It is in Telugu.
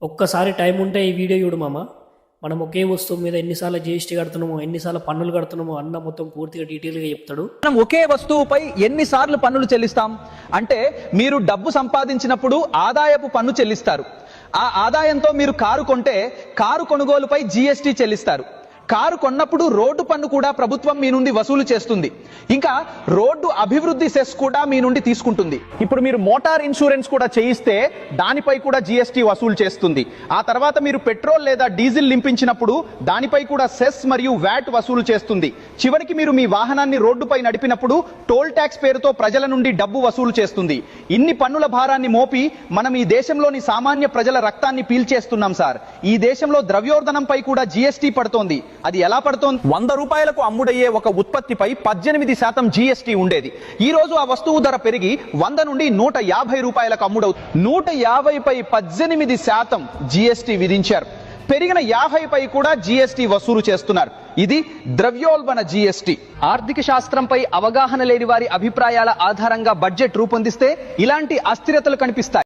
ఒక్కసారి టైం ఉంటే ఈ వీడియో చూడు మామ. మనం ఒకే వస్తువు మీద ఎన్నిసార్లు జీఎస్టీ కడుతున్నామో, ఎన్నిసార్లు పన్నులు కడుతున్నామో అన్న మొత్తం పూర్తిగా డీటెయిల్గా చెప్తాడు. మనం ఒకే వస్తువుపై ఎన్నిసార్లు పన్నులు చెల్లిస్తాం అంటే, మీరు డబ్బు సంపాదించినప్పుడు ఆదాయపు పన్ను చెల్లిస్తారు. ఆ ఆదాయంతో మీరు కారు కొంటే కారు కొనుగోలుపై జీఎస్టీ చెల్లిస్తారు. కారు కొన్నప్పుడు రోడ్డు పన్ను కూడా ప్రభుత్వం మీ నుండి వసూలు చేస్తుంది. ఇంకా రోడ్డు అభివృద్ధి సెస్ కూడా మీ నుండి తీసుకుంటుంది. ఇప్పుడు మీరు మోటార్ ఇన్సూరెన్స్ కూడా చేయిస్తే దానిపై కూడా జీఎస్టీ వసూలు చేస్తుంది. ఆ తర్వాత మీరు పెట్రోల్ లేదా డీజిల్ నింపించినప్పుడు దానిపై కూడా సెస్ మరియు వ్యాట్ వసూలు చేస్తుంది. చివరికి మీరు మీ వాహనాన్ని రోడ్డుపై నడిపినప్పుడు టోల్ ట్యాక్స్ పేరుతో ప్రజల నుండి డబ్బు వసూలు చేస్తుంది. ఇన్ని పన్నుల భారాన్ని మోపి మనం ఈ దేశంలోని సామాన్య ప్రజల రక్తాన్ని పీల్చేస్తున్నాం సార్. ఈ దేశంలో ద్రవ్యోల్బణంపై కూడా జీఎస్టీ పడుతోంది. అది ఎలా పడుతోంది? 100 రూపాయలకు అమ్ముడయ్యే ఒక ఉత్పత్తిపై 18% జీఎస్టీ ఉండేది. ఈ రోజు ఆ వస్తువు ధర పెరిగి 100 నుండి 150 రూపాయలకు అమ్ముడవుతుంది. 150 పై 18% జీఎస్టీ విధించారు. పెరిగిన 50 పై కూడా జీఎస్టీ వసూలు చేస్తున్నారు. ఇది ద్రవ్యోల్బణ జీఎస్టీ. ఆర్థిక శాస్త్రంపై అవగాహన లేని వారి అభిప్రాయాల ఆధారంగా బడ్జెట్ రూపొందిస్తే ఇలాంటి అస్థిరతలు కనిపిస్తాయి.